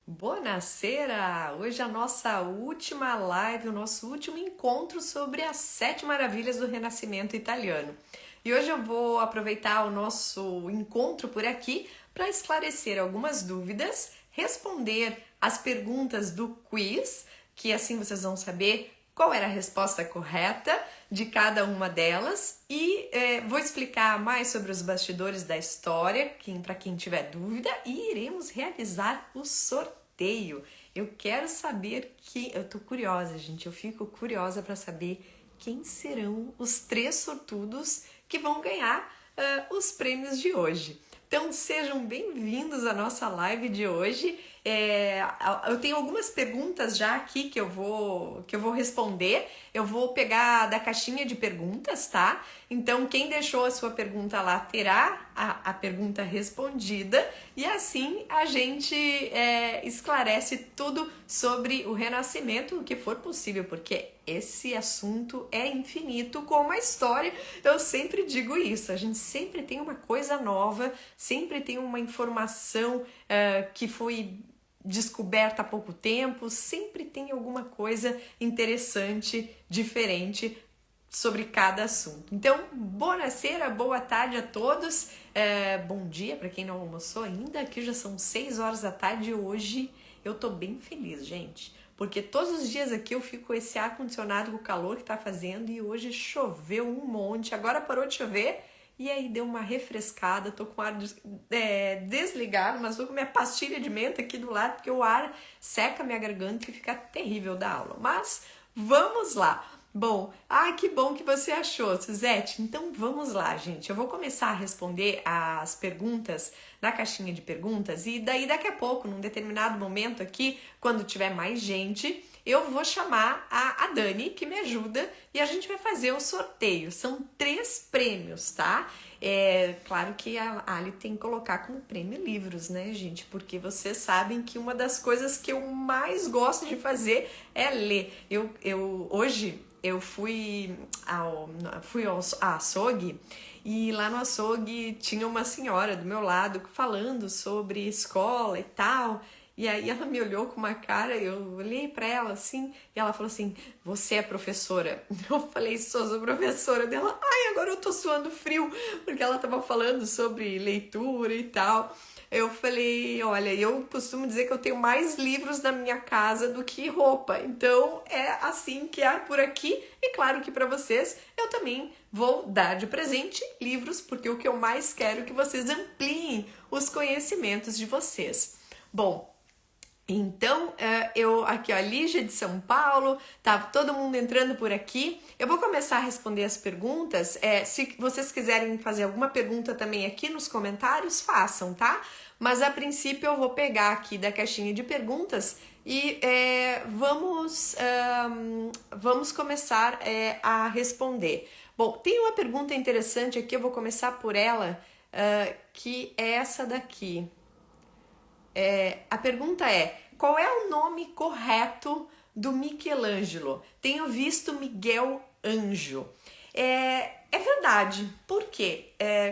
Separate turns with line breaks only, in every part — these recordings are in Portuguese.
Buonasera! Hoje é a nossa última live, o nosso último encontro sobre as 7 maravilhas do Renascimento italiano. E hoje eu vou aproveitar o nosso encontro por aqui para esclarecer algumas dúvidas, responder as perguntas do quiz, que assim vocês vão saber qual era a resposta correta de cada uma delas e vou explicar mais sobre os bastidores da história, para quem tiver dúvida, e iremos realizar o sorteio. Eu quero saber eu tô curiosa, gente, eu fico curiosa para saber quem serão os 3 sortudos que vão ganhar os prêmios de hoje. Então sejam bem-vindos à nossa live de hoje. Eu tenho algumas perguntas já aqui que eu vou responder. Eu vou pegar da caixinha de perguntas, tá? Então quem deixou a sua pergunta lá terá a pergunta respondida e assim a gente esclarece tudo sobre o Renascimento, o que for possível, porque esse assunto é infinito como a história. Eu sempre digo isso, a gente sempre tem uma coisa nova, sempre tem uma informação que foi descoberta há pouco tempo, sempre tem alguma coisa interessante, diferente sobre cada assunto. Então, buonasera, boa tarde a todos, bom dia para quem não almoçou ainda, aqui já são 6 horas da tarde hoje eu tô bem feliz, gente, porque todos os dias aqui eu fico com esse ar-condicionado com o calor que tá fazendo e hoje choveu um monte, agora parou de chover e aí deu uma refrescada, tô com o ar desligado, mas tô com minha pastilha de menta aqui do lado, porque o ar seca minha garganta e fica terrível da aula. Mas vamos lá! Bom, que bom que você achou, Suzete. Então vamos lá, gente. Eu vou começar a responder as perguntas na caixinha de perguntas e daí daqui a pouco, num determinado momento aqui, quando tiver mais gente, eu vou chamar a Dani, que me ajuda, e a gente vai fazer o sorteio. São 3 prêmios, tá? Claro que a Ali tem que colocar como prêmio livros, né, gente? Porque vocês sabem que uma das coisas que eu mais gosto de fazer é ler. Hoje eu fui ao açougue e lá no açougue tinha uma senhora do meu lado falando sobre escola e tal. E aí ela me olhou com uma cara, eu olhei pra ela assim, e ela falou assim, você é professora? Eu falei, sou professora dela. Agora eu tô suando frio, porque ela tava falando sobre leitura e tal. Eu falei, olha, eu costumo dizer que eu tenho mais livros na minha casa do que roupa. Então é assim que é por aqui. E claro que para vocês eu também vou dar de presente livros, porque o que eu mais quero é que vocês ampliem os conhecimentos de vocês. Bom, então, aqui, ó, Lígia de São Paulo, tá todo mundo entrando por aqui. Eu vou começar a responder as perguntas. Se vocês quiserem fazer alguma pergunta também aqui nos comentários, façam, tá? Mas a princípio eu vou pegar aqui da caixinha de perguntas e vamos começar a responder. Bom, tem uma pergunta interessante aqui, eu vou começar por ela, que é essa daqui. A pergunta é, qual é o nome correto do Michelangelo? Tenho visto Miguel Ângelo. É verdade, por quê?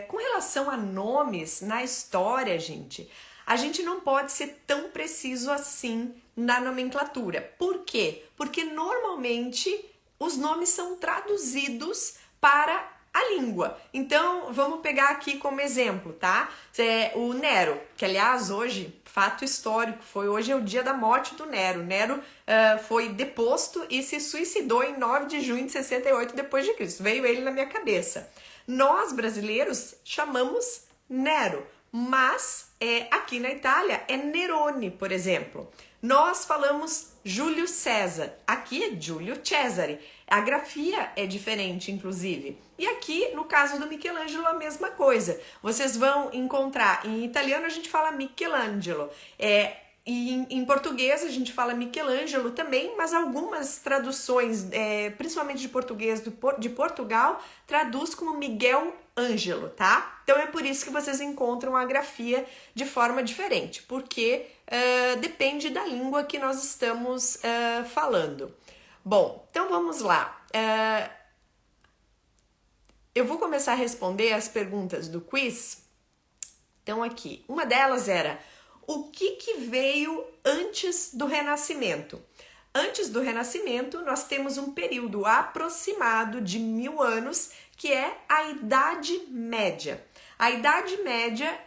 Com relação a nomes na história, gente, a gente não pode ser tão preciso assim na nomenclatura. Por quê? Porque normalmente os nomes são traduzidos para a língua. Então, vamos pegar aqui como exemplo, tá? O Nero, que aliás hoje, fato histórico, hoje é o dia da morte do Nero. Nero foi deposto e se suicidou em 9 de junho de 68 depois de Cristo. Veio ele na minha cabeça. Nós, brasileiros, chamamos Nero, mas aqui na Itália é Nerone, por exemplo. Nós falamos Júlio César, aqui é Giulio Cesare. A grafia é diferente, inclusive. E aqui, no caso do Michelangelo, a mesma coisa. Vocês vão encontrar, em italiano a gente fala Michelangelo, e em português a gente fala Michelangelo também, mas algumas traduções, principalmente de português de Portugal, traduz como Miguel Ângelo, tá? Então é por isso que vocês encontram a grafia de forma diferente, porque depende da língua que nós estamos falando. Bom, então vamos lá. Eu vou começar a responder as perguntas do quiz. Então aqui, uma delas era, o que veio antes do Renascimento. Antes do Renascimento, nós temos um período aproximado de 1000 anos, que é a Idade Média. A Idade Média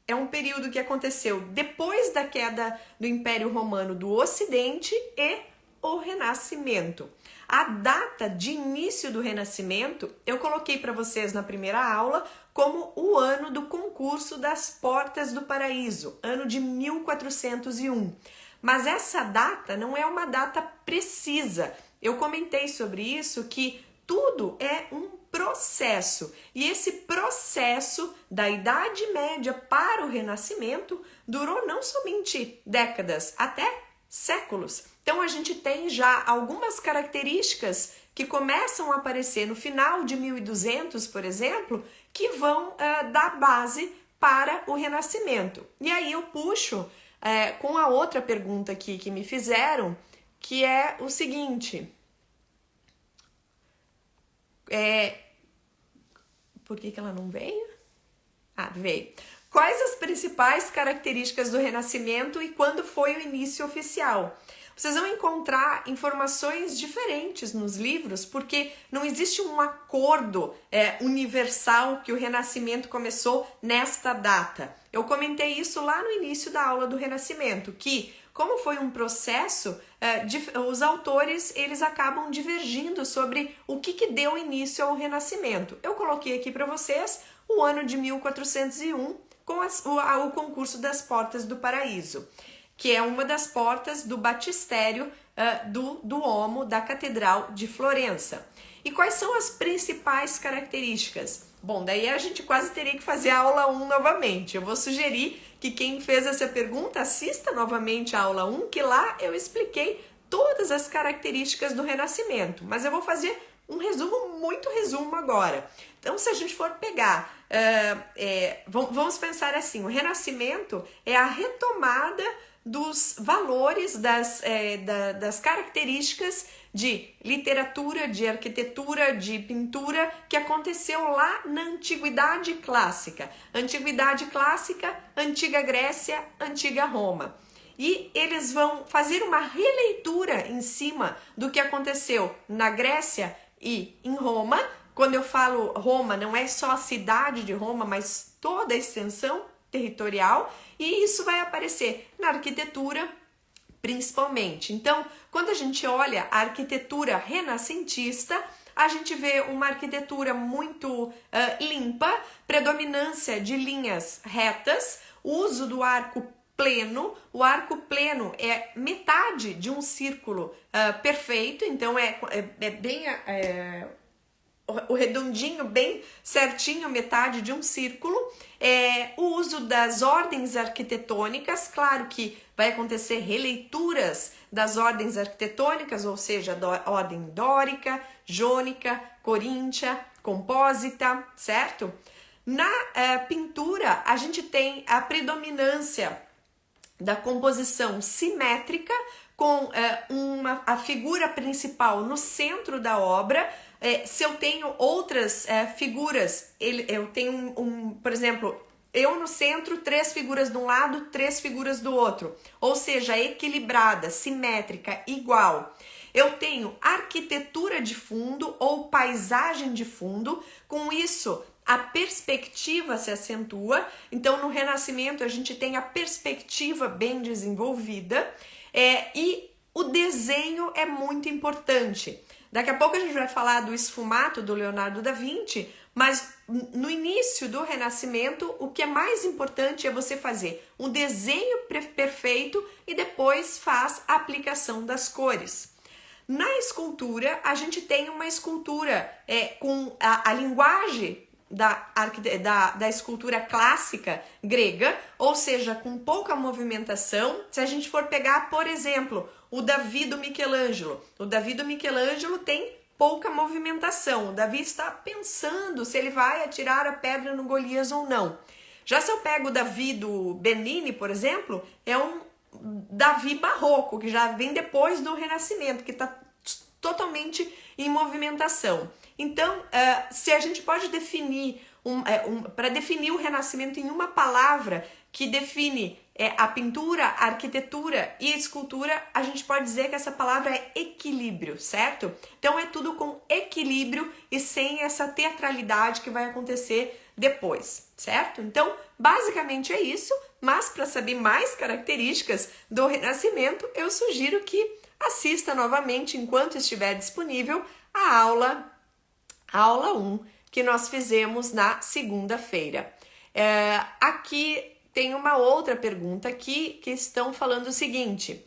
é um período que aconteceu depois da queda do Império Romano do Ocidente e o Renascimento. A data de início do Renascimento eu coloquei para vocês na primeira aula como o ano do concurso das Portas do Paraíso, ano de 1401. Mas essa data não é uma data precisa. Eu comentei sobre isso, que tudo é um processo. E esse processo da Idade Média para o Renascimento durou não somente décadas, até séculos. Então a gente tem já algumas características que começam a aparecer no final de 1200, por exemplo, que vão dar base para o Renascimento. E aí eu puxo com a outra pergunta aqui que me fizeram, que é o seguinte: por que ela não veio? Ah, veio. Quais as principais características do Renascimento e quando foi o início oficial? Vocês vão encontrar informações diferentes nos livros, porque não existe um acordo universal que o Renascimento começou nesta data. Eu comentei isso lá no início da aula do Renascimento, que como foi um processo, os autores eles acabam divergindo sobre o que deu início ao Renascimento. Eu coloquei aqui para vocês o ano de 1401 com o concurso das Portas do Paraíso, que é uma das portas do batistério do Duomo da Catedral de Florença. E quais são as principais características? Bom, daí a gente quase teria que fazer a aula 1 novamente. Eu vou sugerir que quem fez essa pergunta assista novamente a aula 1, que lá eu expliquei todas as características do Renascimento. Mas eu vou fazer um resumo, muito resumo agora. Então, se a gente for pegar, vamos pensar assim, o Renascimento é a retomada dos valores, das características de literatura, de arquitetura, de pintura que aconteceu lá na Antiguidade Clássica. Antiguidade Clássica, Antiga Grécia, Antiga Roma. E eles vão fazer uma releitura em cima do que aconteceu na Grécia e em Roma. Quando eu falo Roma, não é só a cidade de Roma, mas toda a extensão territorial, e isso vai aparecer na arquitetura principalmente. Então, quando a gente olha a arquitetura renascentista, a gente vê uma arquitetura muito limpa, predominância de linhas retas, uso do arco pleno. O arco pleno é metade de um círculo perfeito, então é bem o redondinho bem certinho, metade de um círculo. O uso das ordens arquitetônicas, claro que vai acontecer releituras das ordens arquitetônicas, ou seja, a ordem dórica, jônica, coríntia, compósita, certo? Na pintura, a gente tem a predominância da composição simétrica, com a figura principal no centro da obra. Se eu tenho outras figuras, eu tenho por exemplo, eu no centro, 3 figuras de um lado, 3 figuras do outro, ou seja, equilibrada, simétrica, igual. Eu tenho arquitetura de fundo ou paisagem de fundo, com isso a perspectiva se acentua. Então no Renascimento a gente tem a perspectiva bem desenvolvida, e o desenho é muito importante. Daqui a pouco a gente vai falar do esfumato do Leonardo da Vinci, mas no início do Renascimento, o que é mais importante é você fazer um desenho perfeito e depois faz a aplicação das cores. Na escultura, a gente tem uma escultura com a linguagem da escultura clássica grega, ou seja, com pouca movimentação. Se a gente for pegar, por exemplo, o Davi do Michelangelo. O Davi do Michelangelo tem pouca movimentação. O Davi está pensando se ele vai atirar a pedra no Golias ou não. Já se eu pego o Davi do Bernini, por exemplo, é um Davi barroco, que já vem depois do Renascimento, que está totalmente em movimentação. Então, se a gente pode definir, para definir o Renascimento em uma palavra que define a pintura, a arquitetura e a escultura, a gente pode dizer que essa palavra é equilíbrio, certo? Então é tudo com equilíbrio e sem essa teatralidade que vai acontecer depois, certo? Então, basicamente é isso, mas para saber mais características do Renascimento, eu sugiro que assista novamente, enquanto estiver disponível, a aula 1 que nós fizemos na segunda-feira. Aqui tem uma outra pergunta aqui que estão falando o seguinte,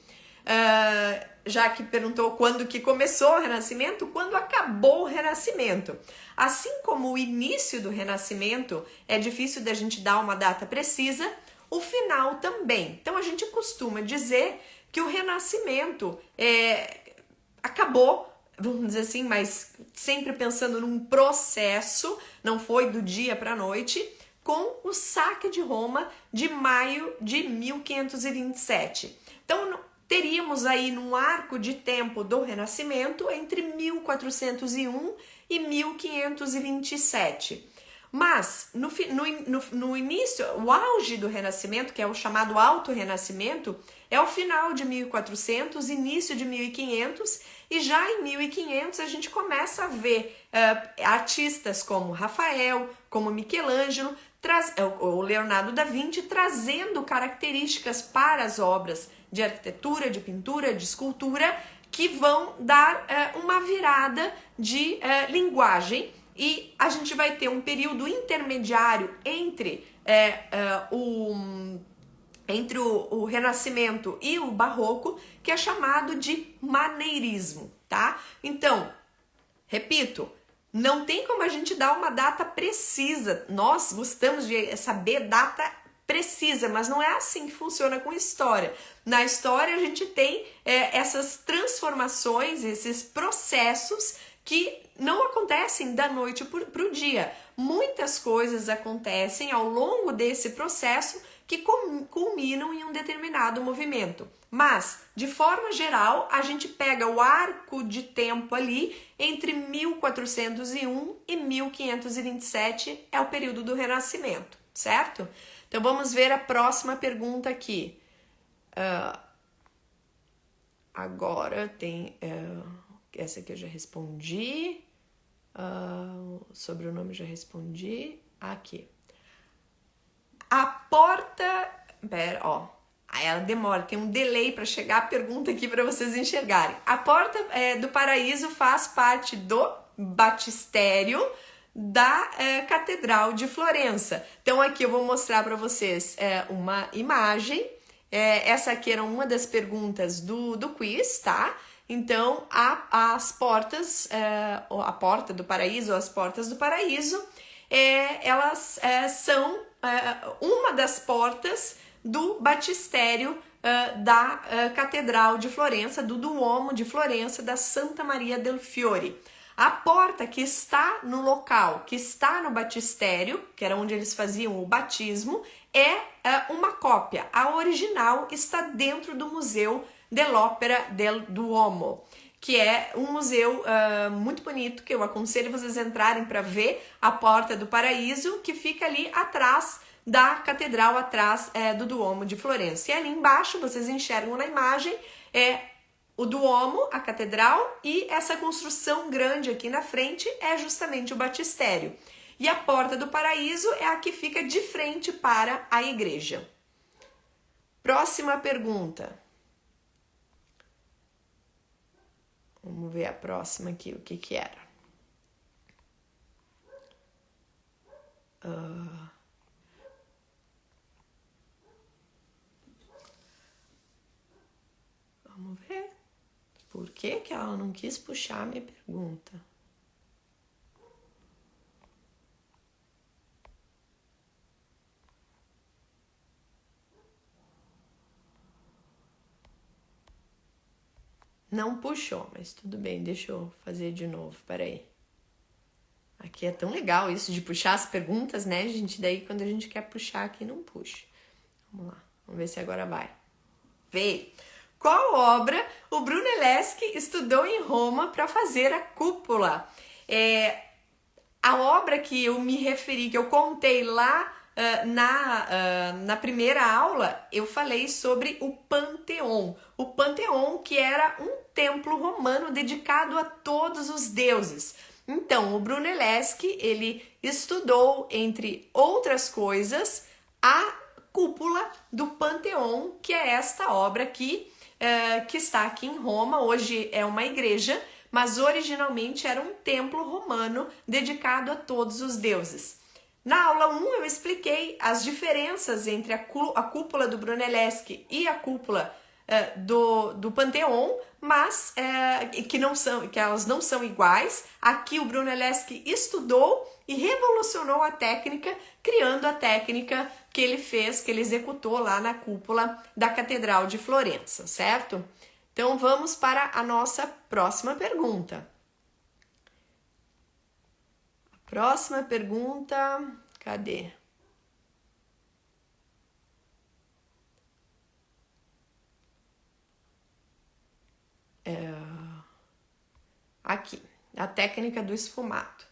já que perguntou quando que começou o Renascimento, quando acabou o Renascimento. Assim como o início do Renascimento é difícil da gente dar uma data precisa, o final também. Então a gente costuma dizer que o Renascimento acabou, vamos dizer assim, mas sempre pensando num processo, não foi do dia para a noite, com o saque de Roma de maio de 1527. Então, teríamos aí num arco de tempo do Renascimento entre 1401 e 1527. Mas, no início, o auge do Renascimento, que é o chamado Alto Renascimento, é o final de 1400, início de 1500, e já em 1500 a gente começa a ver artistas como Rafael, como Michelangelo, o Leonardo da Vinci, trazendo características para as obras de arquitetura, de pintura, de escultura, que vão dar uma virada de linguagem, e a gente vai ter um período intermediário entre o Renascimento e o Barroco, que é chamado de maneirismo, tá? Então, repito, não tem como a gente dar uma data precisa. Nós gostamos de saber data precisa, mas não é assim que funciona com história. Na história a gente tem essas transformações, esses processos que não acontecem da noite para o dia. Muitas coisas acontecem ao longo desse processo que culminam em um determinado movimento. Mas, de forma geral, a gente pega o arco de tempo ali entre 1401 e 1527, é o período do Renascimento, certo? Então, vamos ver a próxima pergunta aqui. Agora tem... essa aqui eu já respondi. Sobre o nome já respondi. Aqui. A porta... Aí ela demora, tem um delay para chegar a pergunta aqui para vocês enxergarem. A porta do paraíso faz parte do batistério da Catedral de Florença. Então aqui eu vou mostrar para vocês uma imagem. Essa aqui era uma das perguntas do quiz, tá? Então as portas, a porta do paraíso ou as portas do paraíso, elas são uma das portas do batistério da Catedral de Florença, do Duomo de Florença, da Santa Maria del Fiore. A porta que está no local, que está no batistério, que era onde eles faziam o batismo, é uma cópia. A original está dentro do Museu dell'Opera del Duomo, que é um museu muito bonito, que eu aconselho vocês entrarem para ver a Porta do Paraíso, que fica ali atrás da catedral, atrás do Duomo de Florença. E ali embaixo, vocês enxergam na imagem, o Duomo, a catedral, e essa construção grande aqui na frente é justamente o batistério. E a Porta do Paraíso é a que fica de frente para a igreja. Próxima pergunta. Vamos ver a próxima aqui, o que era. Vamos ver. Por que que ela não quis puxar a minha pergunta? Não puxou, mas tudo bem, deixa eu fazer de novo, peraí. Aqui é tão legal isso de puxar as perguntas, né, gente? Daí quando a gente quer puxar aqui, não puxa. Vamos lá, vamos ver se agora vai. Veio. Qual obra o Brunelleschi estudou em Roma para fazer a cúpula? A obra que eu me referi, que eu contei lá na primeira aula eu falei sobre o Panteão. O Panteão, que era um templo romano dedicado a todos os deuses. Então, o Brunelleschi, ele estudou, entre outras coisas, a cúpula do Panteão, que é esta obra aqui, que está aqui em Roma. Hoje é uma igreja, mas originalmente era um templo romano dedicado a todos os deuses. Na aula 1 eu expliquei as diferenças entre a cúpula do Brunelleschi e a cúpula do Panteão, mas que elas não são iguais. Aqui o Brunelleschi estudou e revolucionou a técnica, criando a técnica que ele fez, que ele executou lá na cúpula da Catedral de Florença, certo? Então vamos para a nossa próxima pergunta. Próxima pergunta, cadê? Aqui, a técnica do esfumato.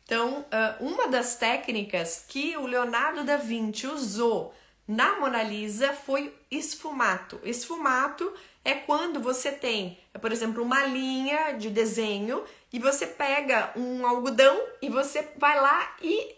Então, uma das técnicas que o Leonardo da Vinci usou na Mona Lisa foi esfumato. Esfumato é quando você tem, por exemplo, uma linha de desenho e você pega um algodão e você vai lá e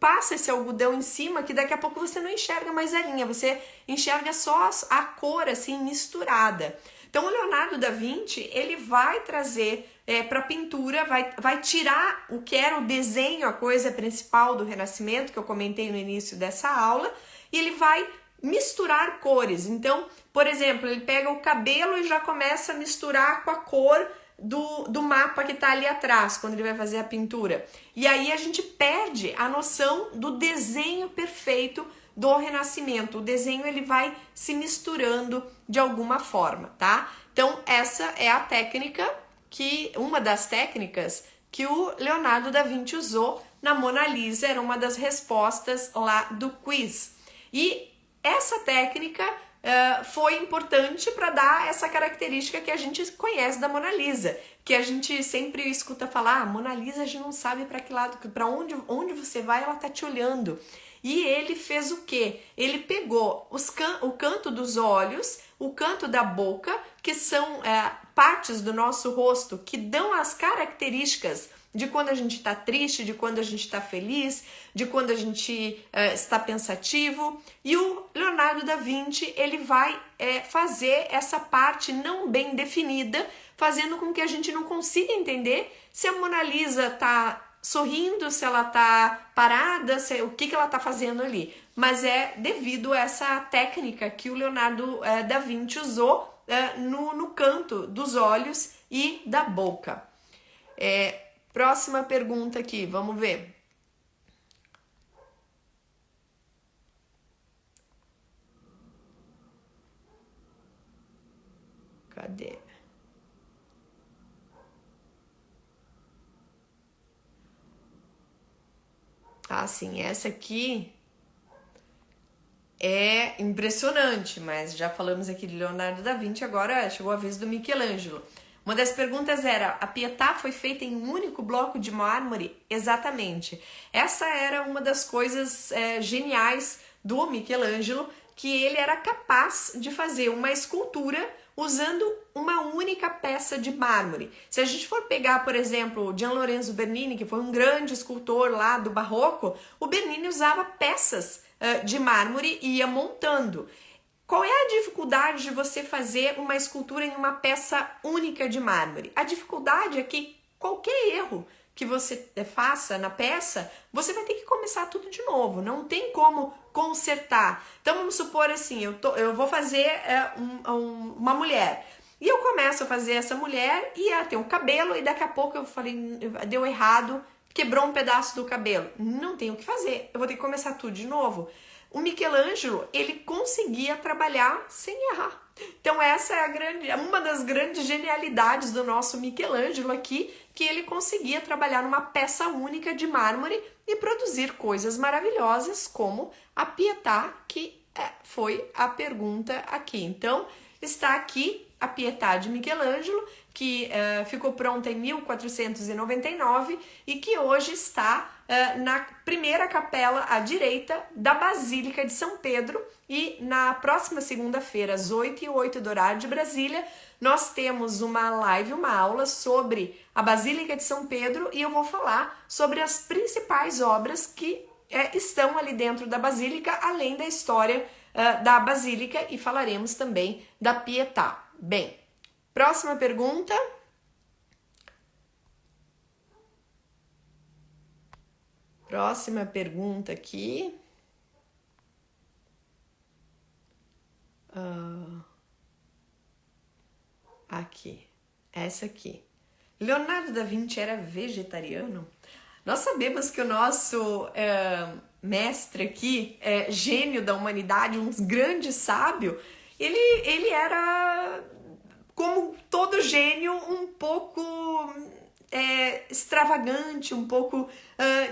passa esse algodão em cima, que daqui a pouco você não enxerga mais a linha, você enxerga só a cor assim misturada. Então o Leonardo da Vinci, ele vai trazer para a pintura, vai tirar o que era o desenho, a coisa principal do Renascimento, que eu comentei no início dessa aula, e ele vai misturar cores. Então, por exemplo, ele pega o cabelo e já começa a misturar com a cor do mapa que está ali atrás, quando ele vai fazer a pintura. E aí a gente perde a noção do desenho perfeito do Renascimento. O desenho ele vai se misturando de alguma forma, tá? Então essa é a técnica uma das técnicas que o Leonardo da Vinci usou na Mona Lisa, era uma das respostas lá do quiz. E essa técnica foi importante para dar essa característica que a gente conhece da Mona Lisa, que a gente sempre escuta falar, Mona Lisa a gente não sabe para que lado, para onde você vai, ela tá te olhando. E ele fez o quê? Ele pegou o canto dos olhos, o canto da boca, que são partes do nosso rosto que dão as características de quando a gente está triste, de quando a gente está feliz, de quando a gente está pensativo. E o Leonardo da Vinci, ele vai fazer essa parte não bem definida, fazendo com que a gente não consiga entender se a Mona Lisa está sorrindo, se ela tá parada, o que ela tá fazendo ali. Mas é devido a essa técnica que o Leonardo da Vinci usou no canto dos olhos e da boca. Próxima pergunta aqui, vamos ver. Cadê? Ah, sim, essa aqui é impressionante, mas já falamos aqui de Leonardo da Vinci, agora chegou a vez do Michelangelo. Uma das perguntas era, a Pietà foi feita em um único bloco de mármore? Exatamente. Essa era uma das coisas geniais do Michelangelo, que ele era capaz de fazer uma escultura usando uma única peça de mármore. Se a gente for pegar, por exemplo, o Gian Lorenzo Bernini, que foi um grande escultor lá do Barroco, o Bernini usava peças de mármore e ia montando. Qual é a dificuldade de você fazer uma escultura em uma peça única de mármore? A dificuldade é que qualquer erro que você faça na peça, você vai ter que começar tudo de novo, não tem como consertar. Então vamos supor assim, eu vou fazer uma mulher, e eu começo a fazer essa mulher e ela tem um cabelo e daqui a pouco eu falei, deu errado, quebrou um pedaço do cabelo. Não tenho o que fazer, eu vou ter que começar tudo de novo. O Michelangelo, ele conseguia trabalhar sem errar. Então essa é uma das grandes genialidades do nosso Michelangelo aqui, que ele conseguia trabalhar numa peça única de mármore e produzir coisas maravilhosas como a Pietà, que foi a pergunta aqui. Então está aqui a Pietà de Michelangelo, que ficou pronta em 1499 e que hoje está na primeira capela à direita da Basílica de São Pedro. E na próxima segunda-feira, às 8h08 do horário de Brasília, nós temos uma live, uma aula sobre a Basílica de São Pedro, e eu vou falar sobre as principais obras que estão ali dentro da Basílica, além da história da Basílica, e falaremos também da Pietà. Bem, próxima pergunta. Próxima pergunta aqui. Aqui, essa aqui. Leonardo da Vinci era vegetariano? Nós sabemos que o nosso mestre aqui, gênio da humanidade, um grande sábio, ele era, como todo gênio, um pouco extravagante, um pouco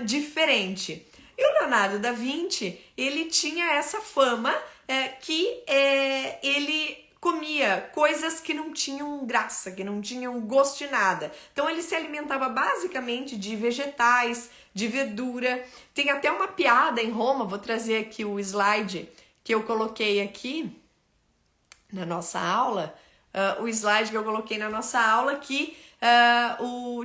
diferente. E o Leonardo da Vinci, ele tinha essa fama que ele comia coisas que não tinham graça, que não tinham gosto de nada. Então ele se alimentava basicamente de vegetais, de verdura. Tem até uma piada em Roma, vou trazer aqui o slide que eu coloquei aqui na nossa aula, o slide que eu coloquei na nossa aula, que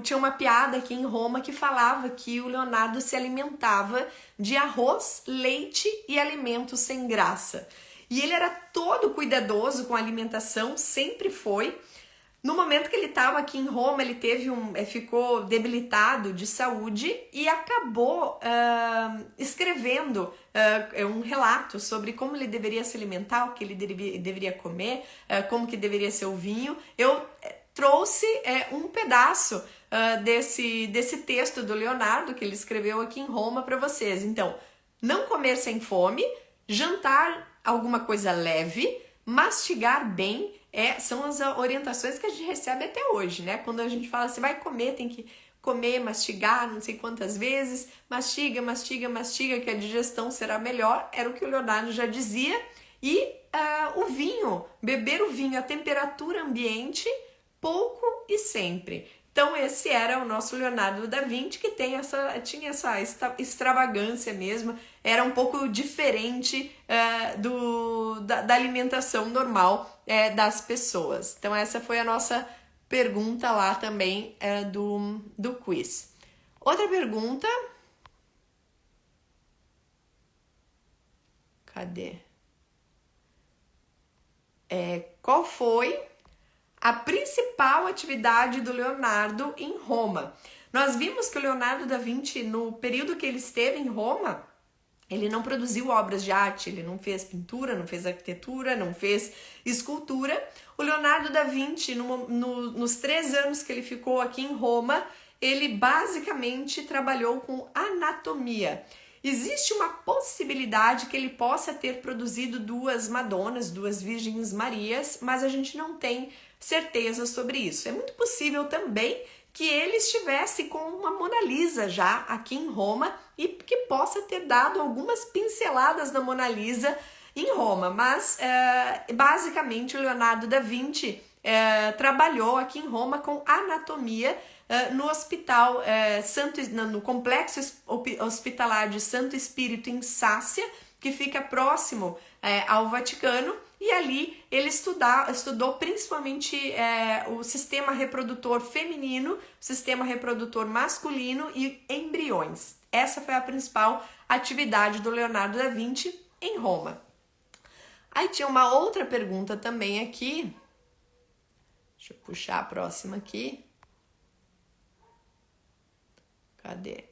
tinha uma piada aqui em Roma que falava que o Leonardo se alimentava de arroz, leite e alimentos sem graça. E ele era todo cuidadoso com a alimentação, sempre foi. No momento que ele estava aqui em Roma, ele ficou debilitado de saúde e acabou escrevendo um relato sobre como ele deveria se alimentar, o que ele deveria comer, como que deveria ser o vinho. Eu trouxe um pedaço desse texto do Leonardo, que ele escreveu aqui em Roma, para vocês. Então, não comer sem fome, jantar alguma coisa leve, mastigar bem, são as orientações que a gente recebe até hoje, né? Quando a gente fala, você vai comer, tem que comer, mastigar, não sei quantas vezes, mastiga, mastiga, mastiga, que a digestão será melhor, era o que o Leonardo já dizia. E o vinho, beber o vinho a temperatura ambiente, pouco e sempre. Então esse era o nosso Leonardo da Vinci, que tinha essa extravagância mesmo, era um pouco diferente da alimentação normal das pessoas. Então essa foi a nossa pergunta lá também do quiz. Outra pergunta. Cadê? Qual foi a principal atividade do Leonardo em Roma? Nós vimos que o Leonardo da Vinci, no período que ele esteve em Roma, ele não produziu obras de arte, ele não fez pintura, não fez arquitetura, não fez escultura. O Leonardo da Vinci, nos 3 anos que ele ficou aqui em Roma, ele basicamente trabalhou com anatomia. Existe uma possibilidade que ele possa ter produzido 2 Madonas, 2 Virgens Marias, mas a gente não tem certeza sobre isso. É muito possível também que ele estivesse com uma Mona Lisa já aqui em Roma e que possa ter dado algumas pinceladas da Mona Lisa em Roma, mas basicamente o Leonardo da Vinci trabalhou aqui em Roma com anatomia no hospital no complexo hospitalar de Santo Espírito em Sácia, que fica próximo ao Vaticano, e ali ele estudou principalmente o sistema reprodutor feminino, o sistema reprodutor masculino e embriões. Essa foi a principal atividade do Leonardo da Vinci em Roma. Aí tinha uma outra pergunta também aqui. Deixa eu puxar a próxima aqui. Cadê?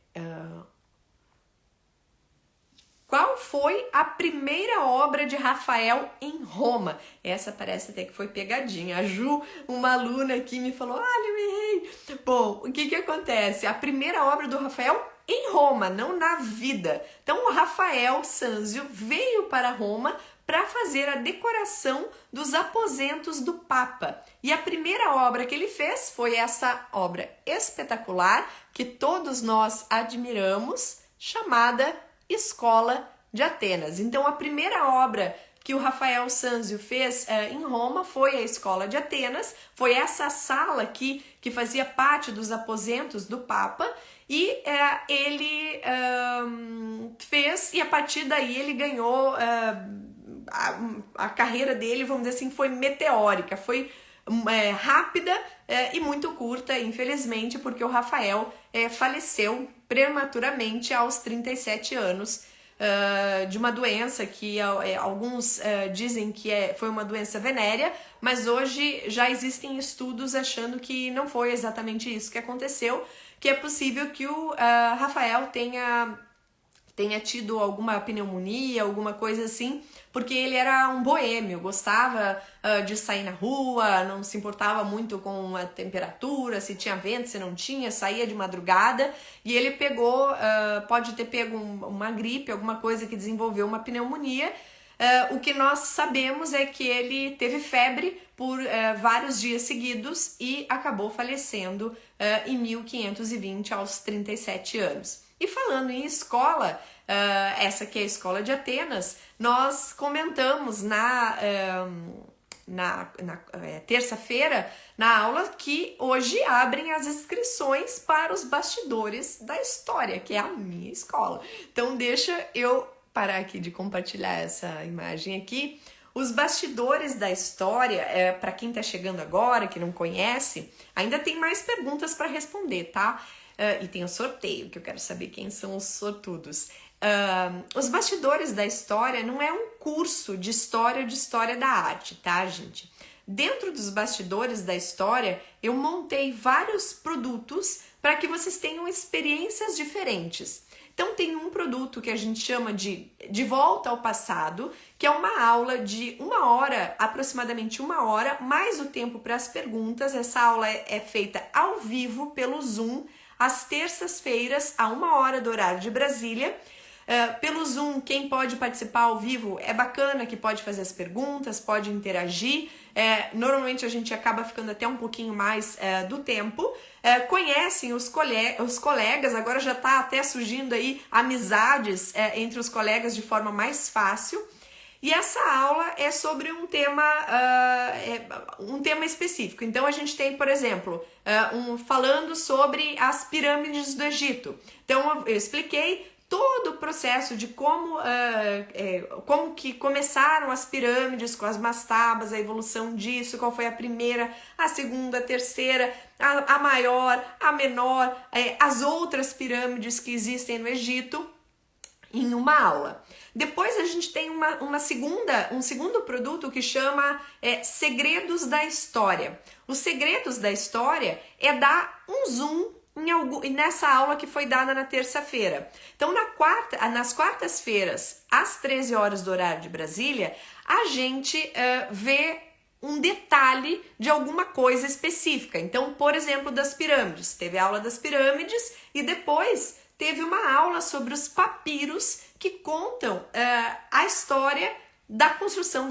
Qual foi a primeira obra de Rafael em Roma? Essa parece até que foi pegadinha. A Ju, uma aluna aqui, me falou, olha, eu errei. Bom, o que acontece? A primeira obra do Rafael em Roma, não na vida. Então, o Rafael Sanzio veio para Roma para fazer a decoração dos aposentos do Papa. E a primeira obra que ele fez foi essa obra espetacular que todos nós admiramos, chamada Escola de Atenas. Então, a primeira obra que o Rafael Sanzio fez em Roma foi a Escola de Atenas, foi essa sala aqui que fazia parte dos aposentos do Papa, e ele fez, e a partir daí ele ganhou, a carreira dele, vamos dizer assim, foi meteórica, foi rápida e muito curta, infelizmente, porque o Rafael faleceu prematuramente aos 37 anos, de uma doença que alguns dizem que foi uma doença venérea, mas hoje já existem estudos achando que não foi exatamente isso que aconteceu, que é possível que o Rafael tenha tido alguma pneumonia, alguma coisa assim, porque ele era um boêmio, gostava de sair na rua, não se importava muito com a temperatura, se tinha vento, se não tinha, saía de madrugada, e ele pegou, pode ter pego uma gripe, alguma coisa que desenvolveu uma pneumonia. O que nós sabemos é que ele teve febre por vários dias seguidos e acabou falecendo em 1520, aos 37 anos. E falando em escola, essa aqui é a Escola de Atenas, nós comentamos na terça-feira, na aula, que hoje abrem as inscrições para os bastidores da história, que é a minha escola. Então deixa eu parar aqui de compartilhar essa imagem aqui. Os bastidores da história, para quem está chegando agora, que não conhece, ainda tem mais perguntas para responder, tá? E tem o sorteio, que eu quero saber quem são os sortudos. Os bastidores da história não é um curso de história da arte, tá, gente? Dentro dos bastidores da história, eu montei vários produtos para que vocês tenham experiências diferentes. Então tem um produto que a gente chama de Volta ao Passado, que é uma aula de 1 hora, aproximadamente 1 hora, mais o tempo para as perguntas. Essa aula é feita ao vivo pelo Zoom, às terças-feiras, a 1 hora do horário de Brasília. Pelo Zoom, quem pode participar ao vivo é bacana, que pode fazer as perguntas, pode interagir. Normalmente a gente acaba ficando até um pouquinho mais do tempo. Conhecem os colegas, agora já está até surgindo aí amizades entre os colegas de forma mais fácil. E essa aula é sobre um tema específico. Então a gente tem, por exemplo, falando sobre as pirâmides do Egito. Então eu expliquei todo o processo de como que começaram as pirâmides com as mastabas, a evolução disso, qual foi a primeira, a segunda, a terceira, a maior, a menor, as outras pirâmides que existem no Egito, em uma aula. Depois a gente tem um segundo produto que chama Segredos da História. Os Segredos da História é dar um zoom nessa aula que foi dada na terça-feira. Então, nas quartas-feiras, às 13 horas do horário de Brasília, a gente vê um detalhe de alguma coisa específica. Então, por exemplo, das pirâmides. Teve a aula das pirâmides e depois teve uma aula sobre os papiros que contam a história da construção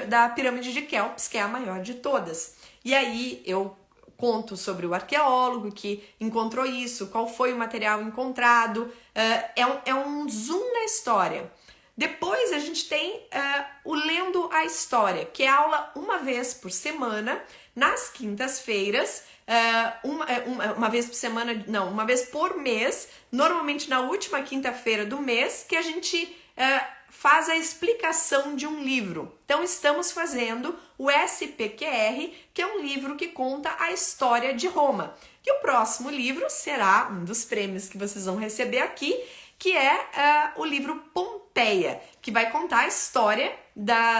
da pirâmide de Quéops, que é a maior de todas. E aí eu conto sobre o arqueólogo que encontrou isso, qual foi o material encontrado, é um zoom na história. Depois a gente tem o Lendo a História, que é aula uma vez por semana, nas quintas-feiras, uma vez por semana, não, uma vez por mês, normalmente na última quinta-feira do mês, que a gente faz a explicação de um livro. Então estamos fazendo o SPQR, que é um livro que conta a história de Roma. E o próximo livro será um dos prêmios que vocês vão receber aqui, que é o livro Pompeia, que vai contar a história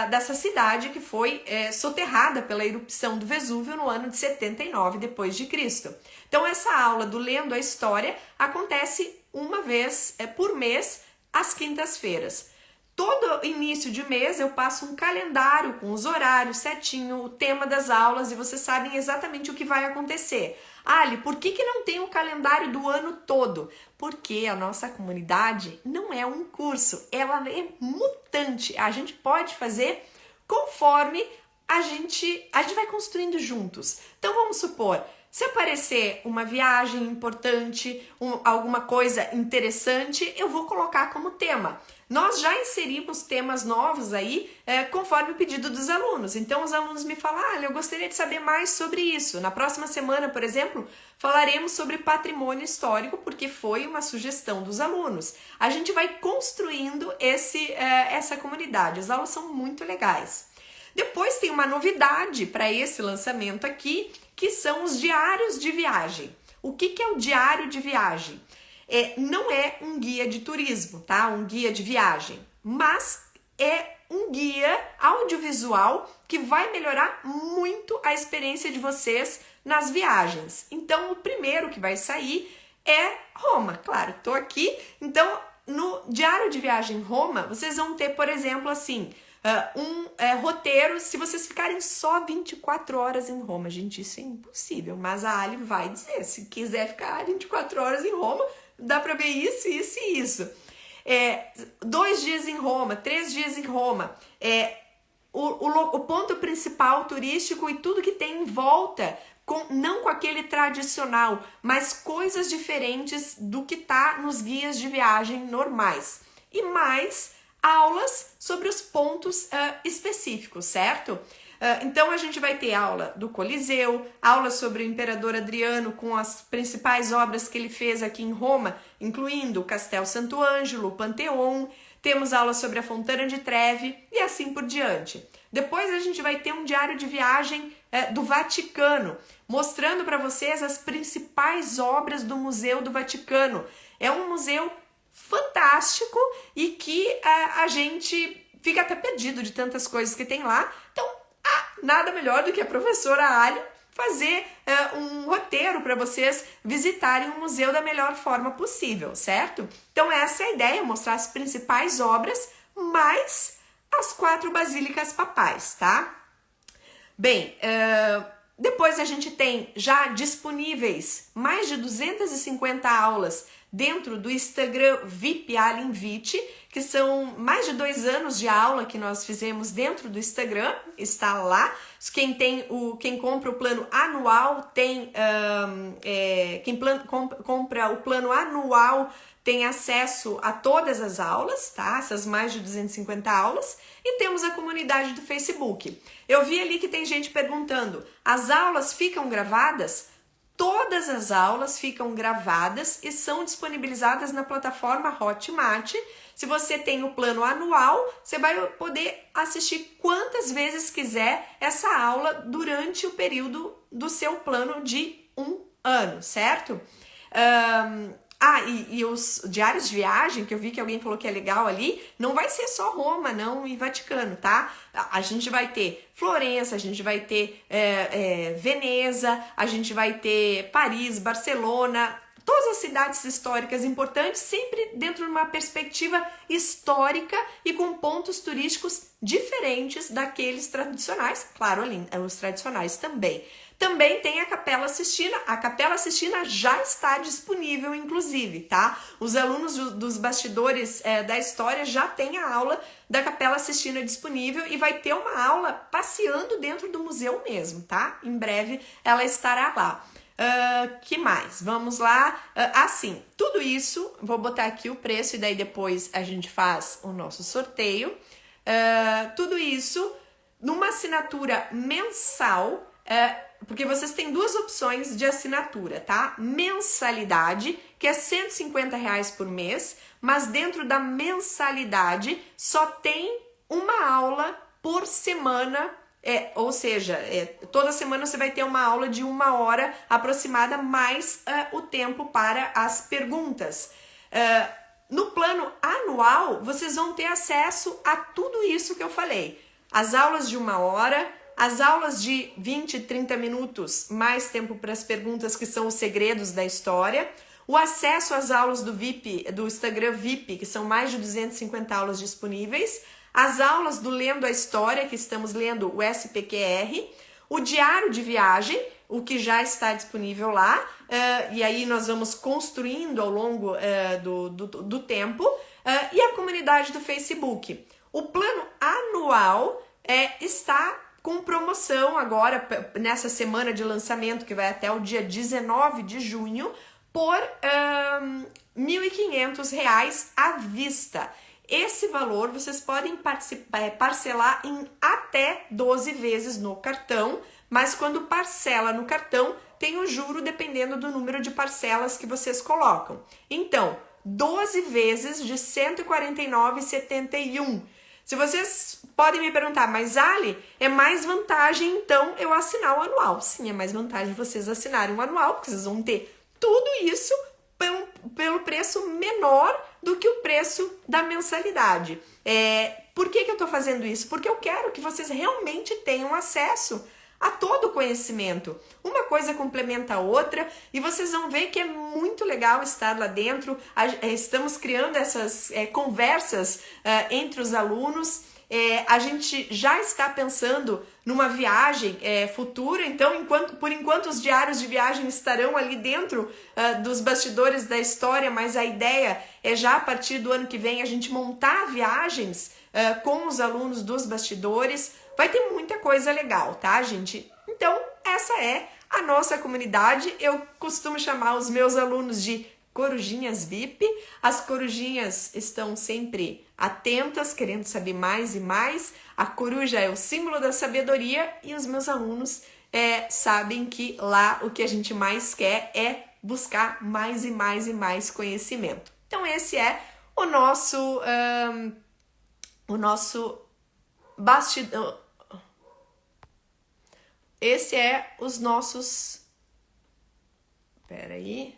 dessa cidade que foi soterrada pela erupção do Vesúvio no ano de 79 depois de Cristo. Então essa aula do Lendo a História acontece uma vez por mês, às quintas-feiras. Todo início de mês eu passo um calendário com os horários certinho, o tema das aulas, e vocês sabem exatamente o que vai acontecer. Ali, por que não tem o calendário do ano todo? Porque a nossa comunidade não é um curso, ela é mutante. A gente pode fazer conforme a gente vai construindo juntos. Então vamos supor, se aparecer uma viagem importante, alguma coisa interessante, eu vou colocar como tema. nós já inserimos temas novos aí conforme o pedido dos alunos. Então os alunos me falam, eu gostaria de saber mais sobre isso. Na próxima semana, por exemplo, falaremos sobre patrimônio histórico, porque foi uma sugestão dos alunos. A gente vai construindo essa comunidade. As aulas são muito legais. Depois tem uma novidade para esse lançamento aqui, que são os diários de viagem. O que é o diário de viagem? Não é um guia de turismo, tá? Um guia de viagem, mas é um guia audiovisual que vai melhorar muito a experiência de vocês nas viagens. Então, o primeiro que vai sair é Roma, claro, tô aqui. Então, no diário de viagem Roma, vocês vão ter, por exemplo, assim, roteiro, se vocês ficarem só 24 horas em Roma. Gente, isso é impossível, mas a Ali vai dizer, se quiser ficar 24 horas em Roma, dá para ver isso, isso e isso. 2 dias em Roma, 3 dias em Roma, o ponto principal turístico e tudo que tem em volta, não com aquele tradicional, mas coisas diferentes do que tá nos guias de viagem normais. E mais aulas sobre os pontos específicos, certo? Então a gente vai ter aula do Coliseu, aula sobre o Imperador Adriano com as principais obras que ele fez aqui em Roma, incluindo o Castel Santo Ângelo, o Panteon, temos aula sobre a Fontana di Trevi e assim por diante. Depois a gente vai ter um diário de viagem do Vaticano, mostrando para vocês as principais obras do Museu do Vaticano. É um museu fantástico e que a gente fica até perdido de tantas coisas que tem lá. Então, nada melhor do que a professora Ali fazer um roteiro para vocês visitarem o museu da melhor forma possível, certo? Então essa é a ideia, mostrar as principais obras, mais as 4 basílicas papais, tá? Bem, depois a gente tem já disponíveis mais de 250 aulas dentro do Instagram VIP Alinvite, que são mais de 2 anos de aula que nós fizemos dentro do Instagram, está lá. Quem compra o plano anual tem, compra o plano anual tem acesso a todas as aulas, tá? Essas mais de 250 aulas. E temos a comunidade do Facebook. Eu vi ali que tem gente perguntando, as aulas ficam gravadas? Todas as aulas ficam gravadas e são disponibilizadas na plataforma Hotmart. Se você tem o plano anual, você vai poder assistir quantas vezes quiser essa aula durante o período do seu plano de 1 ano, certo? E os diários de viagem, que eu vi que alguém falou que é legal ali, não vai ser só Roma, não, e Vaticano, tá? A gente vai ter Florença, a gente vai ter Veneza, a gente vai ter Paris, Barcelona, todas as cidades históricas importantes, sempre dentro de uma perspectiva histórica e com pontos turísticos diferentes daqueles tradicionais, claro, ali, os tradicionais também. Também tem a Capela Sistina. A Capela Sistina já está disponível, inclusive, tá? Os alunos dos bastidores da história já têm a aula da Capela Sistina disponível e vai ter uma aula passeando dentro do museu mesmo, tá? Em breve ela estará lá. Que mais? Vamos lá. Assim, tudo isso, vou botar aqui o preço e daí depois a gente faz o nosso sorteio. Tudo isso numa assinatura mensal, porque vocês têm 2 opções de assinatura, tá? Mensalidade, que é R$150 por mês, mas dentro da mensalidade só tem uma aula por semana, ou seja, toda semana você vai ter uma aula de 1 hora aproximada, mais o tempo para as perguntas. No plano anual, vocês vão ter acesso a tudo isso que eu falei. As aulas de 1 hora, as aulas de 20, 30 minutos, mais tempo para as perguntas, que são os segredos da história. O acesso às aulas do VIP, do Instagram VIP, que são mais de 250 aulas disponíveis. As aulas do Lendo a História, que estamos lendo o SPQR. O diário de viagem, o que já está disponível lá. E aí nós vamos construindo ao longo do tempo. E a comunidade do Facebook. O plano anual está com promoção agora, nessa semana de lançamento, que vai até o dia 19 de junho, por R$1.500 à vista. esse valor vocês podem parcelar em até 12 vezes no cartão, mas quando parcela no cartão, tem o juro dependendo do número de parcelas que vocês colocam. Então, 12 vezes de R$ 149,71. Se vocês podem me perguntar, mas Ali, é mais vantagem então eu assinar o anual? Sim, é mais vantagem vocês assinarem o anual, porque vocês vão ter tudo isso pelo preço menor do que o preço da mensalidade. Por que eu estou fazendo isso? Porque eu quero que vocês realmente tenham acesso a todo o conhecimento. Uma coisa complementa a outra e vocês vão ver que é muito legal estar lá dentro. Estamos criando essas conversas entre os alunos. A gente já está pensando numa viagem futura, então por enquanto os diários de viagem estarão ali dentro dos bastidores da história, mas a ideia é já a partir do ano que vem a gente montar viagens com os alunos dos bastidores. Vai ter muita coisa legal, tá, gente? Então, essa é a nossa comunidade. Eu costumo chamar os meus alunos de corujinhas VIP. As corujinhas estão sempre atentas, querendo saber mais e mais. A coruja é o símbolo da sabedoria e os meus alunos sabem que lá o que a gente mais quer é buscar mais e mais e mais conhecimento. Então, esse é o nosso bastidor. Esse é os nossos... Peraí.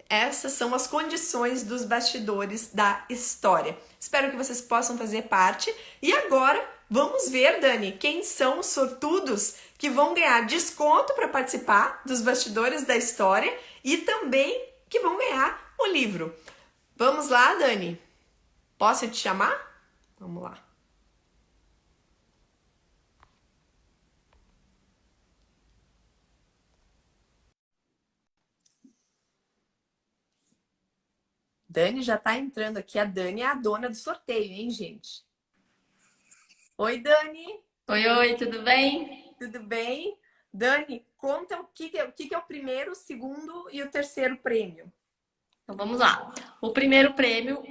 Essas são as condições dos bastidores da história. Espero que vocês possam fazer parte. E agora, vamos ver, Dani, quem são os sortudos que vão ganhar desconto para participar dos bastidores da história e também que vão ganhar o livro. Vamos lá, Dani? Posso te chamar? Vamos lá. Dani já tá entrando aqui. A Dani é a dona do sorteio, hein, gente? Oi, Dani.
Oi, tudo bem?
Tudo bem? Dani, conta o que é o primeiro, o segundo e o terceiro prêmio.
Então vamos lá. O primeiro prêmio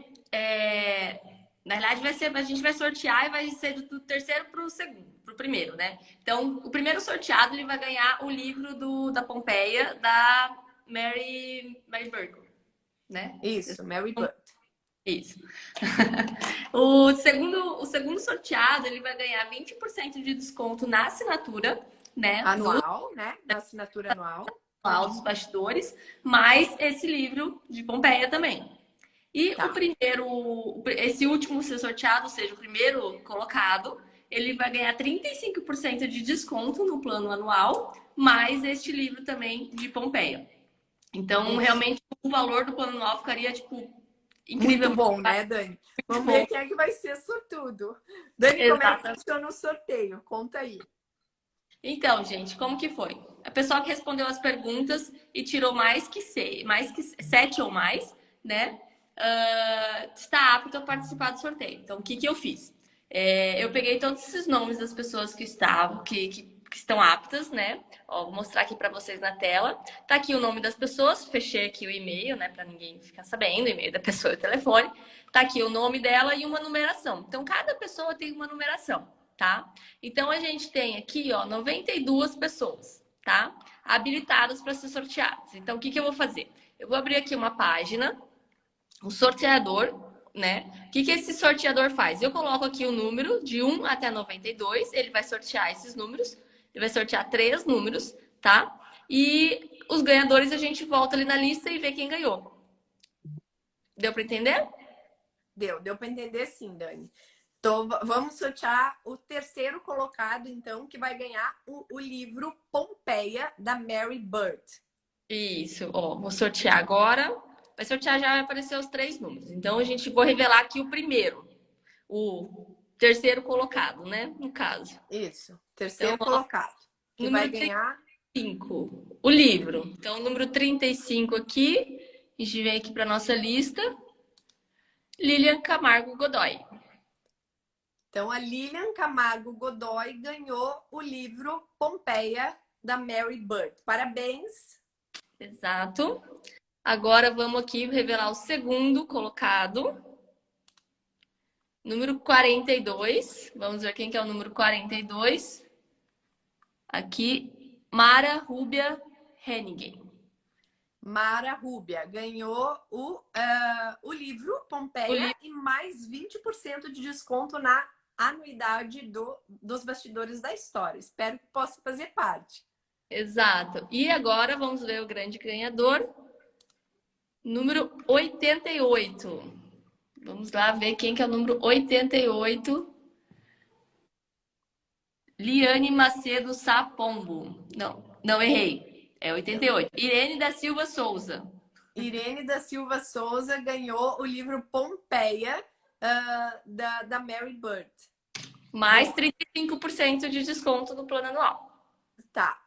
na verdade, a gente vai sortear e vai ser do terceiro para o segundo, para o primeiro, né? Então, o primeiro sorteado ele vai ganhar o livro da Pompeia, da Mary Burke, né?
Isso, Mary Burke.
Isso. O segundo sorteado ele vai ganhar 20% de desconto na assinatura, né?
Anual, né? Na assinatura anual.
Dos bastidores, mais esse livro de Pompeia também. E
Tá.
esse último ser sorteado, ou seja, o primeiro colocado, ele vai ganhar 35% de desconto no plano anual, mais este livro também de Pompeia. Então, realmente, o valor do plano anual ficaria, incrível.
Muito bom, né, Dani? Vamos ver quem é que vai ser sortudo. Dani, como é que funciona o sorteio? Conta aí.
Então, gente, como que foi? A pessoa que respondeu as perguntas e tirou mais que 7 ou mais, né? Está apto a participar do sorteio. Então, o que eu fiz? Eu peguei todos esses nomes das pessoas que estão aptas, né? Ó, vou mostrar aqui para vocês na tela. Tá aqui o nome das pessoas, fechei aqui o e-mail, né? Para ninguém ficar sabendo, o e-mail da pessoa e o telefone. Tá aqui o nome dela e uma numeração. Então, cada pessoa tem uma numeração, tá? Então, a gente tem aqui, ó, 92 pessoas, tá? Habilitadas para ser sorteadas. Então, o que eu vou fazer? Eu vou abrir aqui uma página, o sorteador, né? O que esse sorteador faz? Eu coloco aqui o número de 1 até 92, ele vai sortear esses números, ele vai sortear 3 números, tá? E os ganhadores a gente volta ali na lista e vê quem ganhou. Deu para entender?
Deu para entender sim, Dani. Então, vamos sortear o terceiro colocado, então, que vai ganhar o livro Pompeia, da Mary Burke.
Isso, ó, vou sortear agora. Vai sortear, já vai aparecer os 3 números. Então, vou revelar aqui o primeiro. O terceiro colocado, né? No caso.
Isso, terceiro colocado. Que vai ganhar...
35, o livro. Então, o número 35 aqui. A gente vem aqui para nossa lista. Lilian Camargo Godoy.
Então, a Lilian Camargo Godoy ganhou o livro Pompeia, da Mary Burke. Parabéns!
Exato. Agora vamos aqui revelar o segundo colocado. Número 42. Vamos ver quem que é o número 42. Aqui, Mara Rúbia Hennigen.
Mara Rúbia ganhou o livro Pompeia e mais 20% de desconto na anuidade dos Bastidores da História. Espero que possa fazer parte.
Exato. E agora vamos ver o grande ganhador, número 88. Vamos lá ver quem que é o número 88. Liane Macedo Sapombo. Não errei. É 88. Irene da Silva Souza.
Irene da Silva Souza ganhou o livro Pompeia, da Mary Bird.
Mais 35% de desconto no plano anual.
Tá.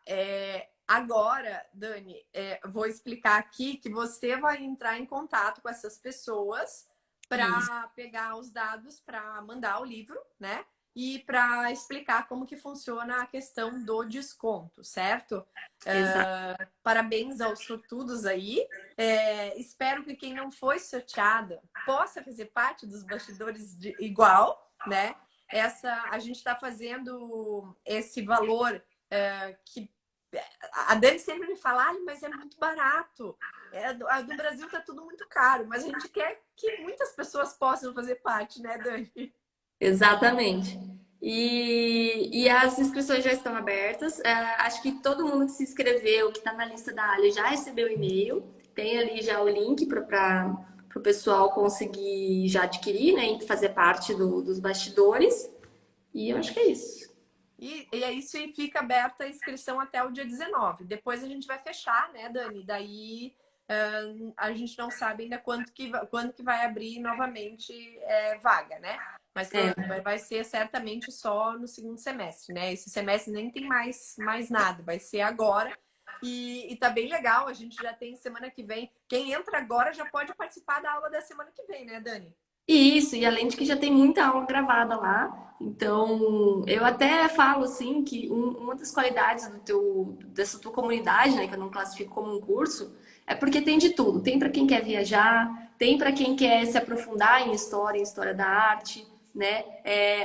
Agora, Dani, vou explicar aqui que você vai entrar em contato com essas pessoas para pegar os dados para mandar o livro, né? E para explicar como que funciona a questão do desconto, certo? Parabéns aos sortudos aí. Espero que quem não foi sorteado possa fazer parte dos bastidores igual, né? A gente está fazendo esse valor que a Dani sempre me fala, mas é muito barato. Do Brasil tá tudo muito caro, mas a gente quer que muitas pessoas possam fazer parte, né, Dani?
Exatamente. E as inscrições já estão abertas. Acho que todo mundo que se inscreveu, que está na lista da Ali, já recebeu o e-mail. Tem ali já o link para o pessoal conseguir já adquirir, né? E fazer parte dos bastidores. E eu acho que é isso.
E é isso, e fica aberta a inscrição até o dia 19. Depois a gente vai fechar, né, Dani? Daí a gente não sabe ainda quando que vai abrir novamente vaga, né? Mas vai ser certamente só no segundo semestre, né? Esse semestre nem tem mais nada, vai ser agora. E tá bem legal, a gente já tem semana que vem. Quem entra agora já pode participar da aula da semana que vem, né, Dani?
Isso, e além de que já tem muita aula gravada lá, então eu até falo assim que uma das qualidades dessa tua comunidade, né, que eu não classifico como um curso, é porque tem de tudo. Tem para quem quer viajar, tem para quem quer se aprofundar em história da arte, né?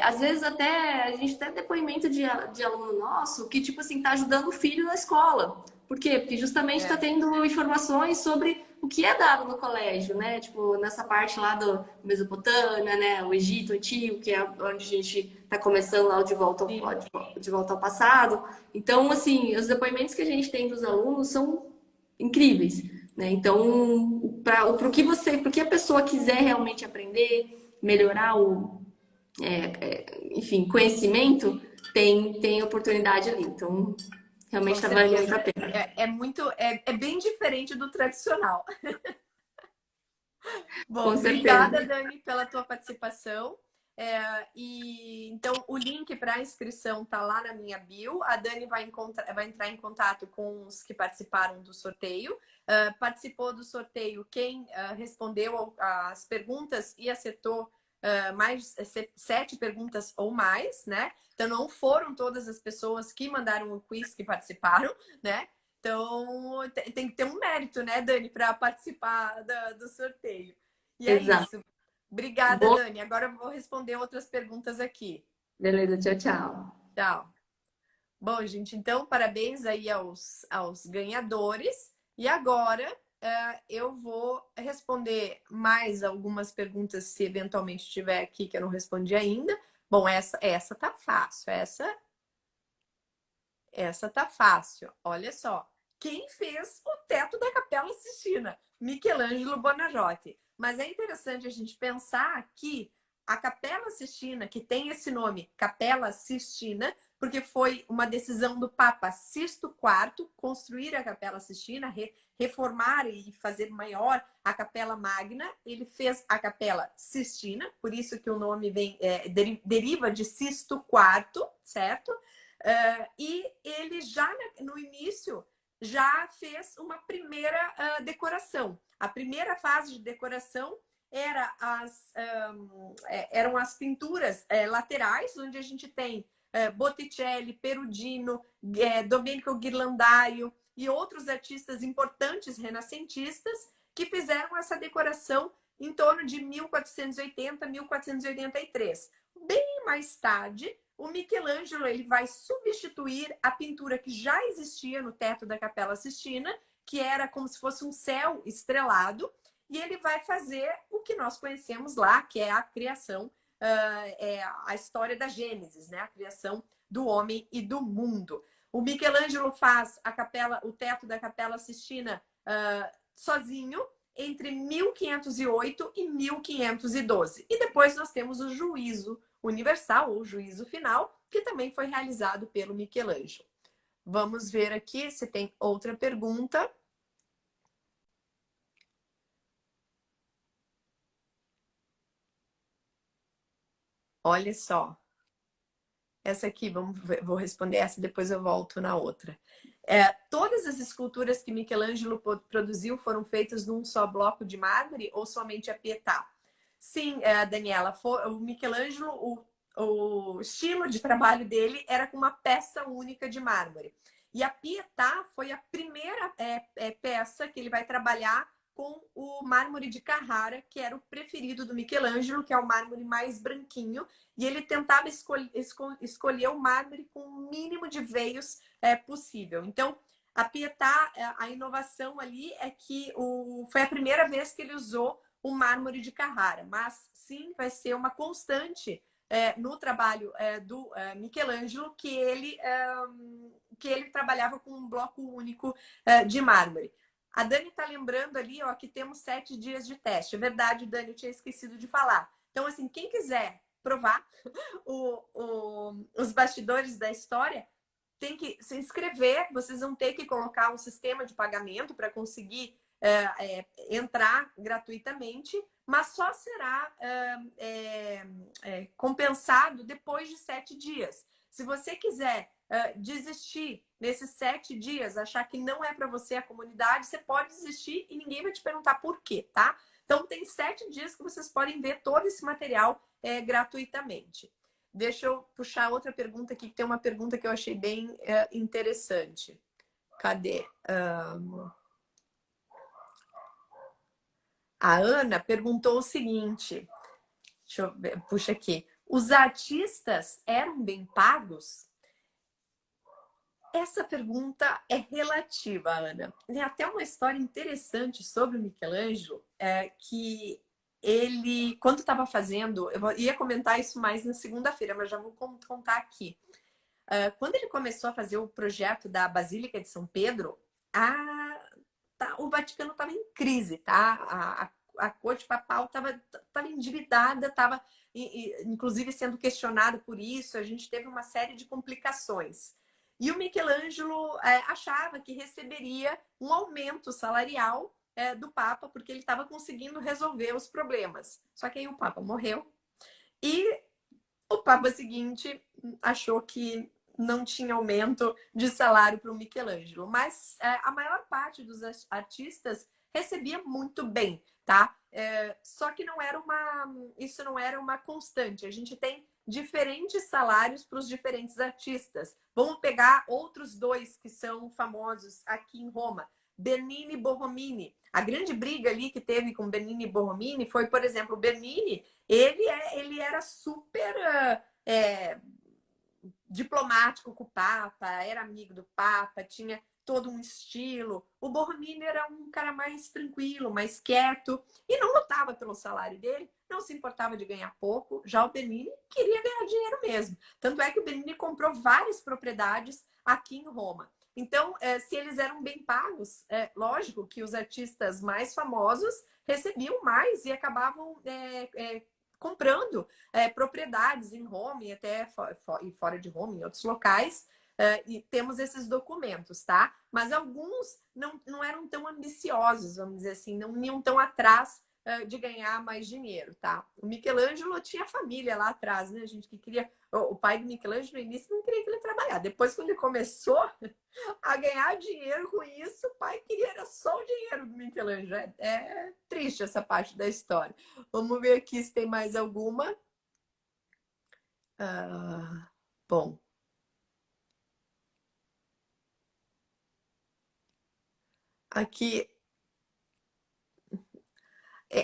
Às vezes até a gente tem depoimento de aluno nosso que tipo assim tá ajudando o filho na escola. Por quê? Porque justamente está tendo informações sobre o que é dado no colégio, né? Tipo, nessa parte lá do Mesopotâmia, né? O Egito Antigo, que é onde a gente está começando lá de volta ao passado. Então, assim, os depoimentos que a gente tem dos alunos são incríveis, né? Então, para o que a pessoa quiser realmente aprender, melhorar enfim, conhecimento, tem oportunidade ali. Então, realmente está valendo muito a pena.
É bem diferente do tradicional. Bom,
Com
obrigada,
certeza.
Dani, pela tua participação. Então, o link para a inscrição tá lá na minha bio. A Dani vai entrar em contato com os que participaram do sorteio. Participou do sorteio quem respondeu as perguntas e acertou mais 7 perguntas ou mais, né? Então, não foram todas as pessoas que mandaram o quiz que participaram, né? Então, tem que ter um mérito, né, Dani, para participar do sorteio. E é
Exato.
isso. Obrigada,
Boa.
Dani. Agora eu vou responder outras perguntas aqui.
Beleza, tchau, tchau.
Tchau. Bom, gente, então, parabéns aí aos ganhadores. E agora eu vou responder mais algumas perguntas, se eventualmente tiver aqui que eu não respondi ainda. Bom, essa tá fácil. Essa tá fácil. Olha só. Quem fez o teto da Capela Sistina? Michelangelo Buonarroti. Mas é interessante a gente pensar que a Capela Sistina, que tem esse nome, Capela Sistina, porque foi uma decisão do Papa Sisto IV construir a Capela Sistina, reformar e fazer maior a Capela Magna. Ele fez a Capela Sistina, por isso que o nome deriva de Sisto IV, certo? E ele já no início já fez uma primeira decoração. A primeira fase de decoração eram as pinturas laterais, onde a gente tem Botticelli, Perugino, Domenico Ghirlandaio e outros artistas importantes renascentistas que fizeram essa decoração em torno de 1480, 1483. Bem mais tarde, o Michelangelo ele vai substituir a pintura que já existia no teto da Capela Sistina, que era como se fosse um céu estrelado, e ele vai fazer o que nós conhecemos lá, que é a criação, a história da Gênesis, né? A criação do homem e do mundo. O Michelangelo faz o teto da Capela Sistina sozinho, entre 1508 e 1512. E depois nós temos o Juízo Universal, ou Juízo Final, que também foi realizado pelo Michelangelo. Vamos ver aqui se tem outra pergunta. Olha só. Essa aqui, vou responder essa, depois eu volto na outra. Todas as esculturas que Michelangelo produziu foram feitas num só bloco de mármore ou somente a Pietà? Sim, Daniela, o Michelangelo, o estilo de trabalho dele era com uma peça única de mármore. E a Pietà foi a primeira peça que ele vai trabalhar com o mármore de Carrara, que era o preferido do Michelangelo, que é o mármore mais branquinho, e ele tentava escolher o mármore com o mínimo de veios possível. Então, a Pietà, a inovação ali é que foi a primeira vez que ele usou o mármore de Carrara, mas sim vai ser uma constante no trabalho do Michelangelo que ele trabalhava com um bloco único de mármore. A Dani está lembrando ali, ó, que temos 7 dias de teste. É verdade, Dani, eu tinha esquecido de falar. Então, assim, quem quiser provar os bastidores da história, tem que se inscrever. Vocês vão ter que colocar um sistema de pagamento para conseguir entrar gratuitamente, mas só será compensado depois de 7 dias. Se você quiser desistir nesses 7 dias, achar que não é para você a comunidade, você pode desistir e ninguém vai te perguntar por quê, tá? Então, tem 7 dias que vocês podem ver todo esse material gratuitamente. Deixa eu puxar outra pergunta aqui, que tem uma pergunta que eu achei bem interessante. Cadê? A Ana perguntou o seguinte, deixa eu ver, puxa aqui. Os artistas eram bem pagos? Essa pergunta é relativa, Ana. Tem até uma história interessante sobre o Michelangelo, que ele, quando estava fazendo, eu ia comentar isso mais na segunda-feira, mas já vou contar aqui. Quando ele começou a fazer o projeto da Basílica de São Pedro, o Vaticano estava em crise, tá? A corte papal estava endividada, estava inclusive sendo questionado por isso. A gente teve uma série de complicações. E o Michelangelo achava que receberia um aumento salarial do Papa, porque ele estava conseguindo resolver os problemas. Só que aí o Papa morreu e o Papa seguinte achou que não tinha aumento de salário para o Michelangelo, mas a maior parte dos artistas recebia muito bem, tá? Só que isso não era uma constante. A gente tem diferentes salários para os diferentes artistas. Vamos pegar outros dois que são famosos aqui em Roma. Bernini e Borromini. A grande briga ali que teve com Bernini e Borromini foi, por exemplo, o Bernini, ele era super diplomático com o Papa, era amigo do Papa, tinha todo um estilo. O Borromini era um cara mais tranquilo, mais quieto e não lutava pelo salário dele, não se importava de ganhar pouco. Já o Bernini queria ganhar dinheiro mesmo. Tanto é que o Bernini comprou várias propriedades aqui em Roma. Então, se eles eram bem pagos, lógico que os artistas mais famosos recebiam mais e acabavam comprando propriedades em Roma e até fora de Roma, em outros locais. E temos esses documentos, tá? Mas alguns não eram tão ambiciosos, vamos dizer assim, não iam tão atrás de ganhar mais dinheiro, tá? O Michelangelo tinha família lá atrás, né, gente, que queria... O pai do Michelangelo, no início, não queria que ele trabalhasse. Depois, quando ele começou a ganhar dinheiro com isso, o pai queria era só o dinheiro do Michelangelo. É triste essa parte da história. Vamos ver aqui se tem mais alguma. Bom. Aqui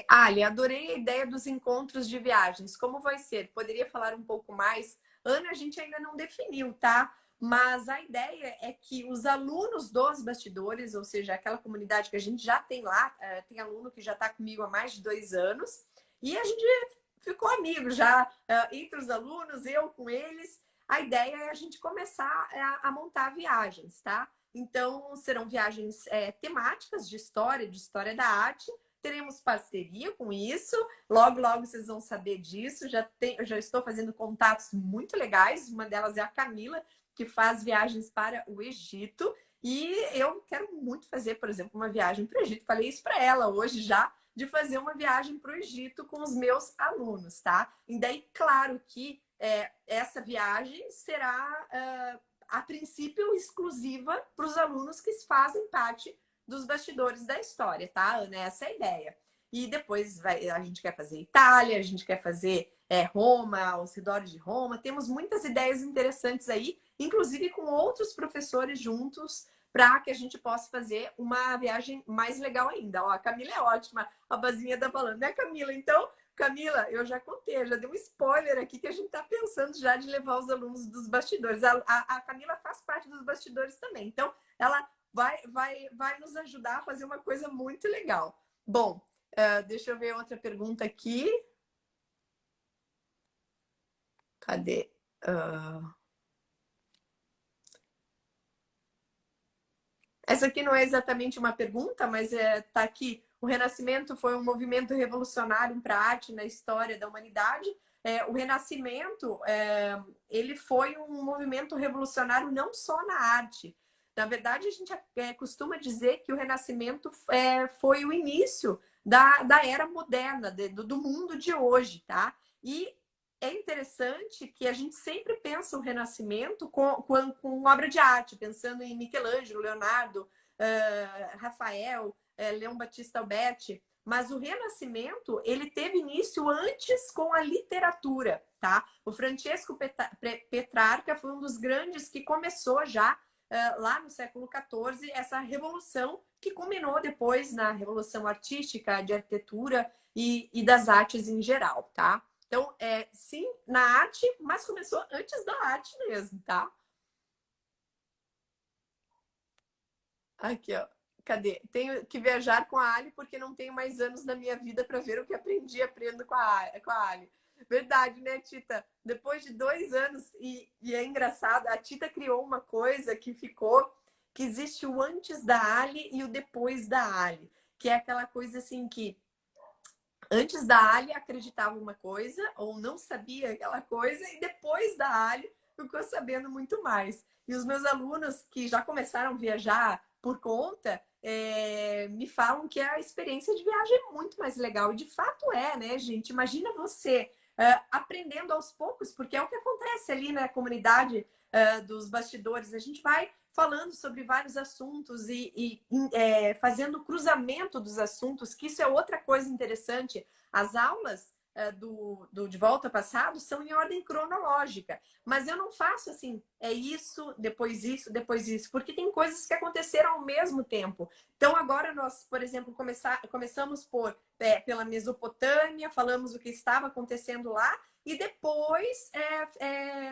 Ali, adorei a ideia dos encontros de viagens. Como vai ser? Poderia falar um pouco mais? Ana, a gente ainda não definiu, tá? Mas a ideia é que os alunos dos bastidores, ou seja, aquela comunidade que a gente já tem lá, tem aluno que já está comigo há mais de 2 anos, e a gente ficou amigo já entre os alunos, eu com eles. A ideia é a gente começar a montar viagens, tá? Então, serão viagens temáticas de história da arte. Teremos parceria com isso. Logo, logo vocês vão saber disso. Eu já estou fazendo contatos muito legais. Uma delas é a Camila, que faz viagens para o Egito. E eu quero muito fazer, por exemplo, uma viagem para o Egito. Falei isso para ela hoje já, de fazer uma viagem para o Egito com os meus alunos, tá? E daí, claro que essa viagem será, a princípio, exclusiva para os alunos que fazem parte dos bastidores da história, tá, Ana? Essa é a ideia. E depois a gente quer fazer Itália, a gente quer fazer Roma, aos redores de Roma. Temos muitas ideias interessantes aí, inclusive com outros professores juntos, para que a gente possa fazer uma viagem mais legal ainda. Ó, a Camila é ótima, a Bazinha tá falando, né, Camila? Então, Camila, eu já contei, eu já dei um spoiler aqui que a gente está pensando já de levar os alunos dos bastidores. A Camila faz parte dos bastidores também. Então, ela vai nos ajudar a fazer uma coisa muito legal. Bom, deixa eu ver outra pergunta aqui. Cadê? Essa aqui não é exatamente uma pergunta, mas tá aqui. O Renascimento foi um movimento revolucionário para a arte na história da humanidade. O Renascimento, ele foi um movimento revolucionário não só na arte. Na verdade, a gente costuma dizer que o Renascimento foi o início da era moderna, do mundo de hoje, tá? E é interessante que a gente sempre pensa o Renascimento com obra de arte, pensando em Michelangelo, Leonardo, Rafael, Leão Battista Alberti, mas o Renascimento ele teve início antes com a literatura, tá? O Francesco Petrarca foi um dos grandes que começou já lá no século XIV essa revolução que culminou depois na revolução artística, de arquitetura e das artes em geral, tá? Então, sim, na arte, mas começou antes da arte mesmo, tá? Aqui, ó. Cadê? Tenho que viajar com a Ali porque não tenho mais anos na minha vida para ver o que aprendi e aprendo com a Ali. Verdade, né, Tita? Depois de 2 anos, e é engraçado, a Tita criou uma coisa que ficou, que existe o antes da Ali e o depois da Ali, que é aquela coisa assim que antes da Ali acreditava uma coisa ou não sabia aquela coisa e depois da Ali ficou sabendo muito mais. E os meus alunos que já começaram a viajar por conta me falam que a experiência de viagem é muito mais legal. E de fato né, gente? Imagina você aprendendo aos poucos, porque é o que acontece ali na comunidade dos bastidores. A gente vai falando sobre vários assuntos e fazendo cruzamento dos assuntos, que isso é outra coisa interessante. As aulas do De Volta ao Passado são em ordem cronológica, mas eu não faço assim, isso, depois isso, depois isso, porque tem coisas que aconteceram ao mesmo tempo. Então agora nós, por exemplo, começamos pela Mesopotâmia, falamos o que estava acontecendo lá, e depois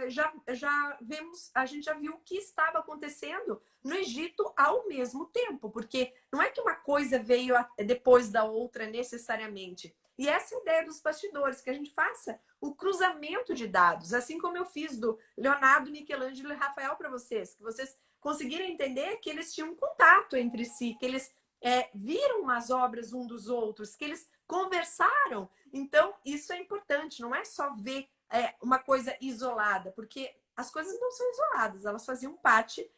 já vemos, a gente já viu o que estava acontecendo no Egito ao mesmo tempo, porque não é que uma coisa veio depois da outra necessariamente. E essa é a ideia dos bastidores, que a gente faça o cruzamento de dados, assim como eu fiz do Leonardo, Michelangelo e Rafael para vocês, que vocês conseguiram entender que eles tinham um contato entre si, que eles viram as obras um dos outros, que eles conversaram. Então, isso é importante, não é só ver uma coisa isolada, porque as coisas não são isoladas, elas faziam parte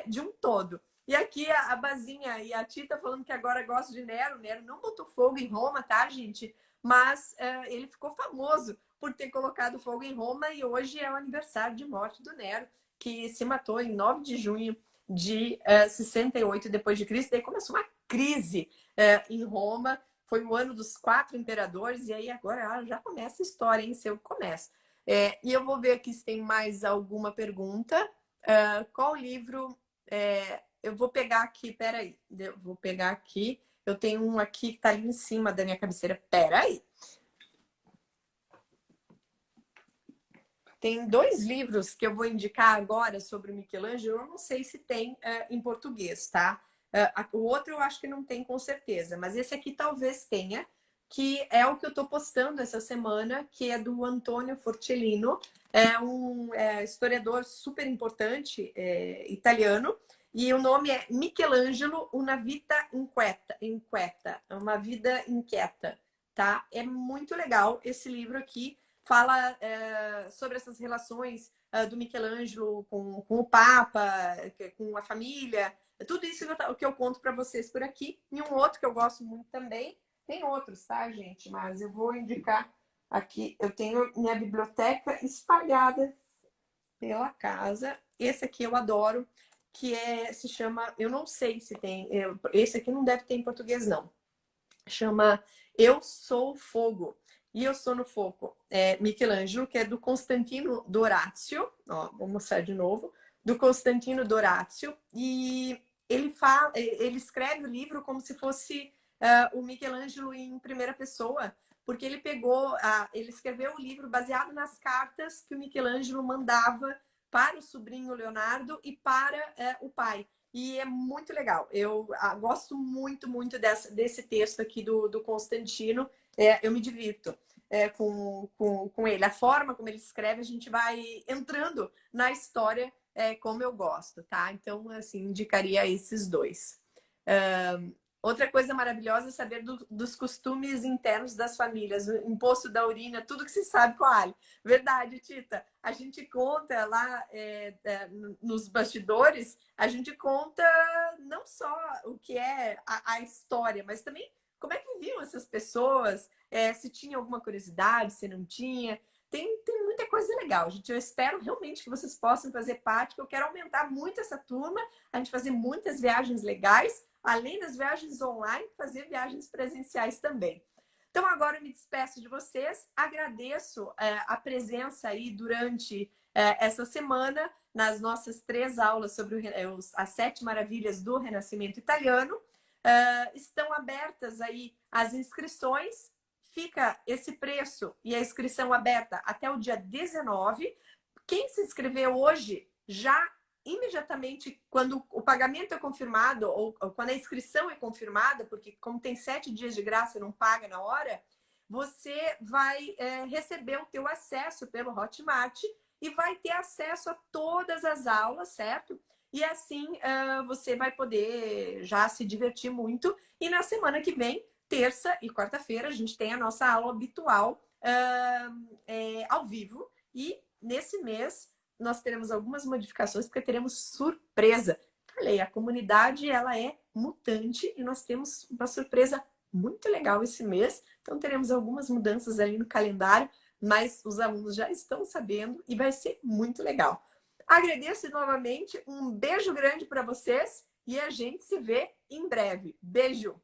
de um todo. E aqui a Bazinha e a Tita falando que agora gosta de Nero. Nero não botou fogo em Roma, tá, gente? Mas ele ficou famoso por ter colocado fogo em Roma e hoje é o aniversário de morte do Nero, que se matou em 9 de junho de 68 depois de Cristo. Daí começou uma crise em Roma. Foi o ano dos 4 imperadores e aí agora já começa a história, hein? Se eu começo. E eu vou ver aqui se tem mais alguma pergunta. Qual livro... eu vou pegar aqui, peraí, eu vou pegar aqui, Eu tenho um aqui que tá ali em cima da minha cabeceira. Pera aí. Tem 2 livros que eu vou indicar agora sobre o Michelangelo. Eu não sei se tem em português, tá? O outro eu acho que não tem com certeza, mas esse aqui talvez tenha, que é o que eu estou postando essa semana, que é do Antonio Forcellino. É um historiador super importante italiano. E o nome é Michelangelo, Una vita inquieta, uma vida inquieta, tá? É muito legal esse livro aqui. Fala sobre essas relações do Michelangelo com o Papa, com a família, tudo isso que eu conto para vocês por aqui. E um outro que eu gosto muito também, tem outros, tá, gente? Mas eu vou indicar aqui. Eu tenho minha biblioteca espalhada pela casa. Esse aqui eu adoro, que se chama, eu não sei se tem, esse aqui não deve ter em português, não. Chama Eu Sou Fogo. E Eu Sou no Fogo. Michelangelo, que é do Constantino Dorazio. Ó, vou mostrar de novo. Do Constantino Dorazio. E ele escreve o livro como se fosse o Michelangelo em primeira pessoa, porque ele escreveu o livro baseado nas cartas que o Michelangelo mandava para o sobrinho Leonardo e para o pai. E é muito legal. Eu gosto muito, muito desse texto aqui do Constantino. Eu me divirto com ele. A forma como ele escreve, a gente vai entrando na história como eu gosto, tá? Então, assim, indicaria esses 2. Outra coisa maravilhosa é saber dos costumes internos das famílias, o imposto da urina, tudo que se sabe com a Ali. Verdade, Tita. A gente conta lá nos bastidores, a gente conta não só o que é a história, mas também como é que viviam essas pessoas, se tinha alguma curiosidade, se não tinha. Tem muita coisa legal, gente. Eu espero realmente que vocês possam fazer parte, que eu quero aumentar muito essa turma, a gente fazer muitas viagens legais, além das viagens online, fazer viagens presenciais também. Então, agora eu me despeço de vocês, agradeço a presença aí durante essa semana nas nossas 3 aulas sobre as 7 maravilhas do Renascimento Italiano. Estão abertas aí as inscrições, fica esse preço e a inscrição aberta até o dia 19. Quem se inscreveu hoje já imediatamente, quando o pagamento é confirmado, ou quando a inscrição é confirmada, porque como tem 7 dias de graça e não paga na hora, você vai receber o teu acesso pelo Hotmart e vai ter acesso a todas as aulas, certo? E assim você vai poder já se divertir muito. E na semana que vem, terça e quarta-feira, a gente tem a nossa aula habitual ao vivo. E nesse mês nós teremos algumas modificações, porque teremos surpresa. Falei, a comunidade ela é mutante e nós temos uma surpresa muito legal esse mês. Então teremos algumas mudanças ali no calendário, mas os alunos já estão sabendo e vai ser muito legal. Agradeço novamente, um beijo grande para vocês e a gente se vê em breve. Beijo!